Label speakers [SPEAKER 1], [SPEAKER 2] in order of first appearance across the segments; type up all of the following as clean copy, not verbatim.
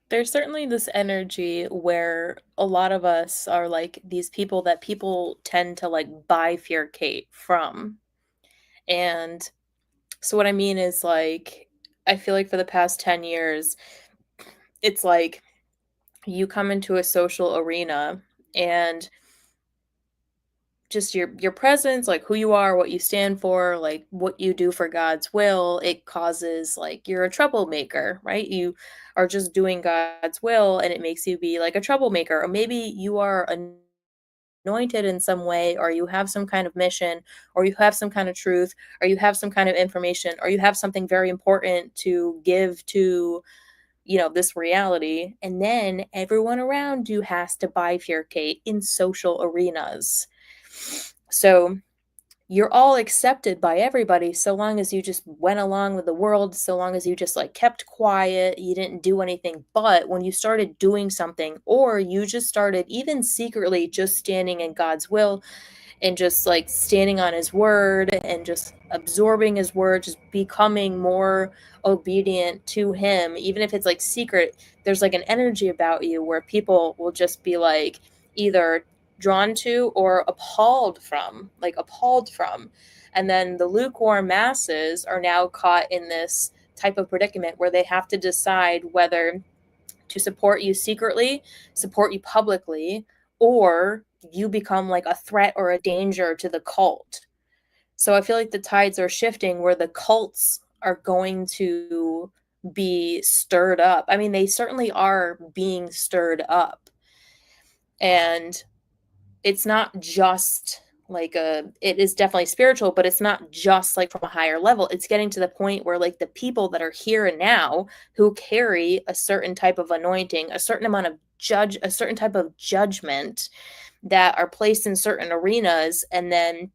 [SPEAKER 1] There's certainly this energy where a lot of us are like these people that people tend to like bifurcate from. And so what I mean is like I feel like for the past 10 years, it's like you come into a social arena and just your presence, like who you are, what you stand for, like what you do for God's will, it causes like you're a troublemaker, right? You are just doing God's will and it makes you be like a troublemaker. Or maybe you are anointed in some way, or you have some kind of mission, or you have some kind of truth, or you have some kind of information, or you have something very important to give to, this reality. And then everyone around you has to bifurcate in social arenas. So you're all accepted by everybody so long as you just went along with the world, so long as you just like kept quiet, you didn't do anything. But when you started doing something, or you just started even secretly just standing in God's will and just like standing on his word and just absorbing his word, just becoming more obedient to him, even if it's like secret, there's like an energy about you where people will just be like either drawn to or appalled from. And then the lukewarm masses are now caught in this type of predicament where they have to decide whether to support you secretly, support you publicly, or you become like a threat or a danger to the cult. So I feel like the tides are shifting where the cults are going to be stirred up. I mean, they certainly are being stirred up. And it's not just it is definitely spiritual, but it's not just like from a higher level. It's getting to the point where like the people that are here and now who carry a certain type of anointing, a certain amount of a certain type of judgment that are placed in certain arenas, and then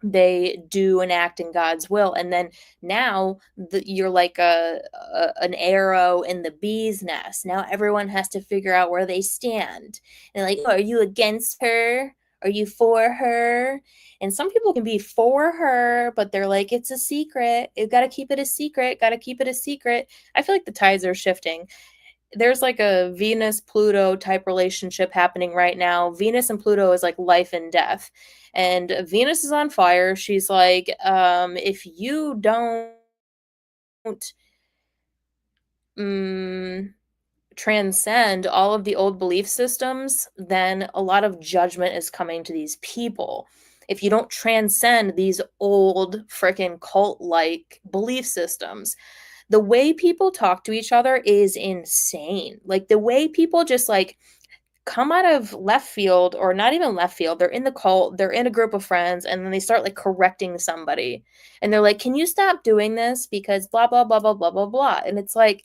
[SPEAKER 1] they do and act in God's will. And then now you're like an arrow in the bee's nest. Now everyone has to figure out where they stand. And like, oh, are you against her? Are you for her? And some people can be for her, but they're like, it's a secret. You got to keep it a secret. Got to keep it a secret. I feel like the tides are shifting. There's like a Venus Pluto type relationship happening right now. Venus and Pluto is like life and death. And Venus is on fire. She's like, if you don't mm, transcend all of the old belief systems, then a lot of judgment is coming to these people. If you don't transcend these old freaking cult like belief systems, the way people talk to each other is insane. Like the way people just like come out of left field, or not even left field, they're in the cult, they're in a group of friends, and then they start like correcting somebody. And they're like, can you stop doing this? Because blah, blah, blah, blah, blah, blah, blah. And it's like,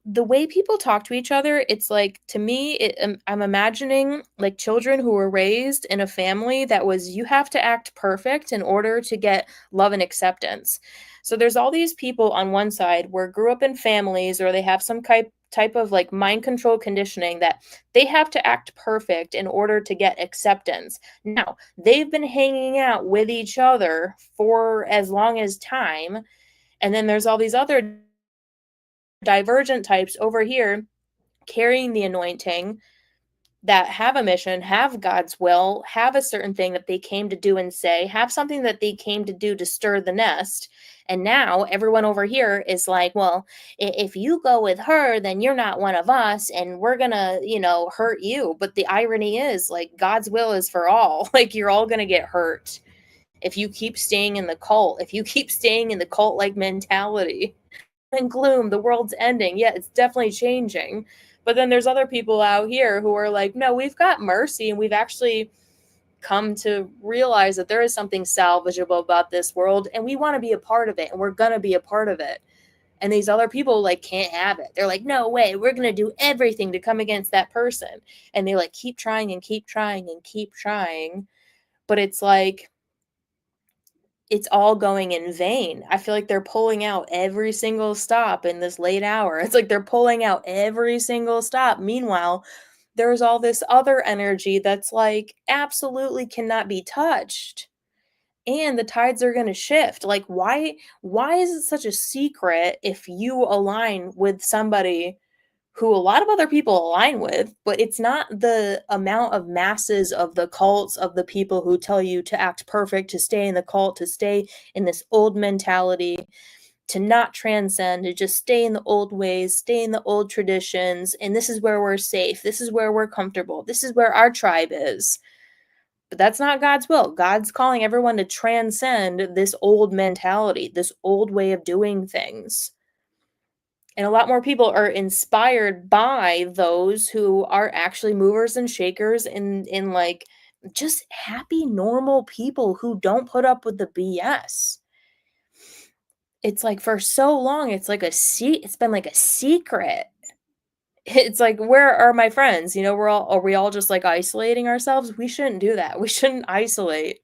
[SPEAKER 1] the way people talk to each other, it's like to me, I'm imagining like children who were raised in a family that was you have to act perfect in order to get love and acceptance. So there's all these people on one side where grew up in families or they have some type of like mind control conditioning that they have to act perfect in order to get acceptance. Now, they've been hanging out with each other for as long as time, and then there's all these other divergent types over here carrying the anointing that have a mission, have God's will, have a certain thing that they came to do and say, have something that they came to do to stir the nest. And now everyone over here is like, well, if you go with her, then you're not one of us and we're going to, hurt you. But the irony is, like, God's will is for all. Like, you're all going to get hurt if you keep staying in the cult, if you keep staying in the cult like mentality and gloom, the world's ending. Yeah, it's definitely changing. But then there's other people out here who are like, no, we've got mercy and we've actually come to realize that there is something salvageable about this world and we want to be a part of it and we're going to be a part of it. And these other people like can't have it. They're like, no way, we're going to do everything to come against that person. And they like keep trying and keep trying and keep trying. But it's like, it's all going in vain. I feel like they're pulling out every single stop in this late hour. It's like they're pulling out every single stop. Meanwhile, there's all this other energy that's like absolutely cannot be touched. And the tides are going to shift. Like why is it such a secret if you align with somebody who a lot of other people align with, but it's not the amount of masses of the cults of the people who tell you to act perfect, to stay in the cult, to stay in this old mentality, to not transcend, to just stay in the old ways, stay in the old traditions, and this is where we're safe. This is where we're comfortable. This is where our tribe is. But that's not God's will. God's calling everyone to transcend this old mentality, this old way of doing things. And a lot more people are inspired by those who are actually movers and shakers in like just happy normal people who don't put up with the BS. It's like for so long it's like it's been like a secret. It's like, where are my friends? You know, are we all just like isolating ourselves? We shouldn't do that. We shouldn't isolate.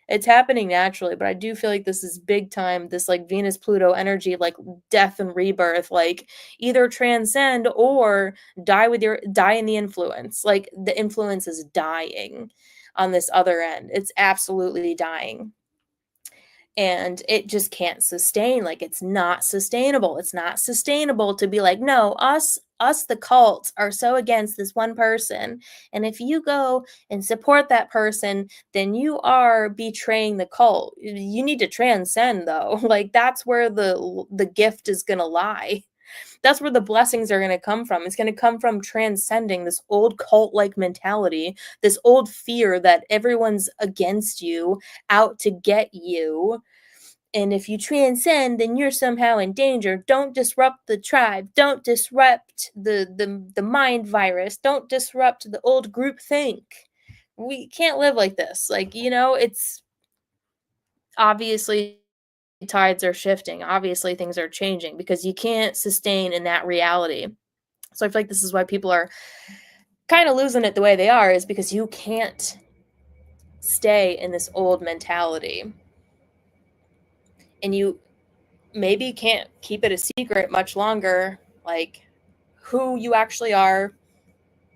[SPEAKER 1] It's happening naturally, but I do feel like this is big time, this like Venus Pluto energy of like death and rebirth, like either transcend or die in the influence. Like the influence is dying on this other end. It's absolutely dying. And it just can't sustain. Like it's not sustainable. It's not sustainable to be like, no, us the cults are so against this one person, and if you go and support that person, then you are betraying the cult. You need to transcend though. Like that's where the gift is going to lie. That's where the blessings are going to come from. It's going to come from transcending this old cult like mentality, this old fear that everyone's against you, out to get you. And if you transcend, then you're somehow in danger. Don't disrupt the tribe. Don't disrupt the mind virus. Don't disrupt the old group think. We can't live like this. Like, you know, it's obviously tides are shifting. Obviously things are changing because you can't sustain in that reality. So I feel like this is why people are kind of losing it the way they are, is because you can't stay in this old mentality. And you maybe can't keep it a secret much longer, like who you actually are,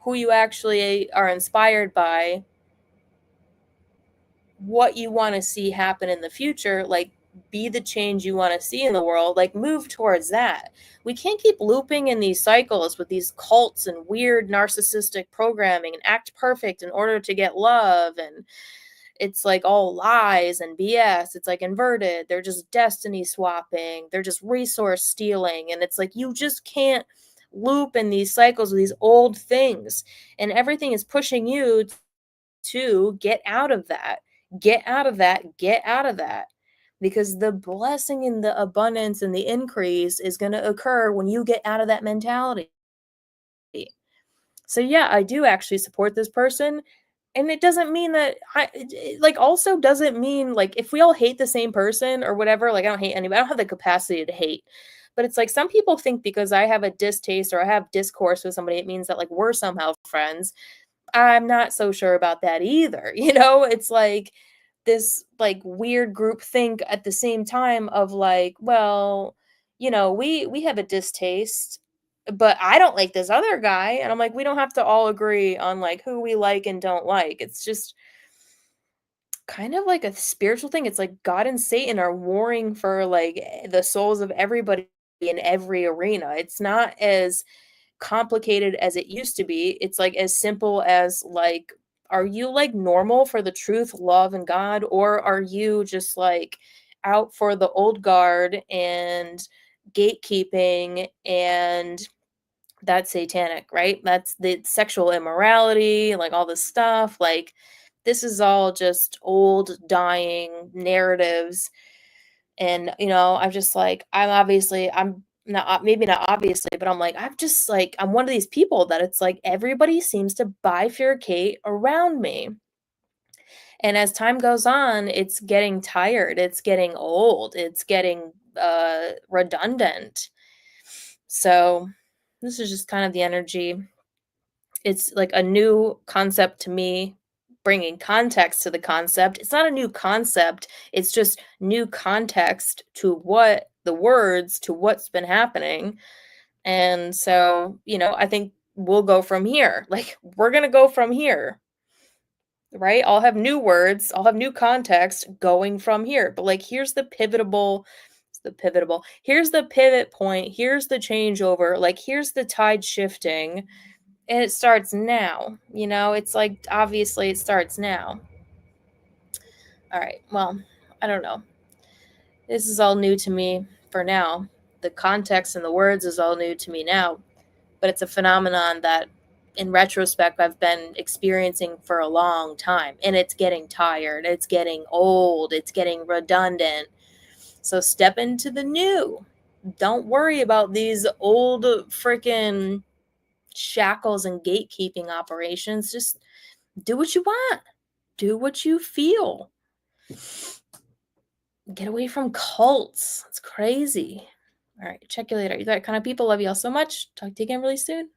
[SPEAKER 1] who you actually are inspired by, what you want to see happen in the future, like be the change you want to see in the world, like move towards that. We can't keep looping in these cycles with these cults and weird narcissistic programming and act perfect in order to get love, and it's like all lies and BS. It's like inverted. They're just destiny swapping. They're just resource stealing. And it's like you just can't loop in these cycles with these old things. And everything is pushing you to get out of that. Get out of that. Get out of that. Because the blessing and the abundance and the increase is going to occur when you get out of that mentality. So yeah, I do actually support this person, and it doesn't mean that like also doesn't mean like if we all hate the same person or whatever, like I don't hate anybody. I don't have the capacity to hate. But it's like some people think because I have a distaste or I have discourse with somebody, it means that like we're somehow friends. I'm not so sure about that either. You know, it's like this like weird group think at the same time of like, well, you know, we have a distaste, but I don't like this other guy. And I'm like, we don't have to all agree on like who we like and don't like. It's just kind of like a spiritual thing. It's like God and Satan are warring for like the souls of everybody in every arena. It's not as complicated as it used to be. It's like as simple as like, are you like normal for the truth, love, and God, or are you just like out for the old guard and gatekeeping, and that's satanic, right? That's the sexual immorality, like all this stuff. Like this is all just old dying narratives. And you know, I'm just like, I'm not, maybe not obviously, but I'm like, I'm just like, I'm one of these people that it's like everybody seems to bifurcate around me. And as time goes on, it's getting tired, it's getting old, it's getting redundant. So this is just kind of the energy. It's like a new concept to me, bringing context to the concept. It's not a new concept, it's just new context to what the words, to what's been happening. And so, you know, I think we'll go from here. Like, we're going to go from here, right? I'll have new words, I'll have new context going from here. But like, here's the pivotal It's the pivotable. Here's the pivot point. Here's the changeover. Like, here's the tide shifting. And it starts now. You know, it's like, obviously, it starts now. All right. Well, I don't know. This is all new to me for now. The context and the words is all new to me now. But it's a phenomenon that, in retrospect, I've been experiencing for a long time. And it's getting tired. It's getting old. It's getting redundant. So step into the new. Don't worry about these old freaking shackles and gatekeeping operations. Just do what you want. Do what you feel. Get away from cults. It's crazy. All right. Check you later. You got kind of people. Love y'all so much. Talk to you again really soon.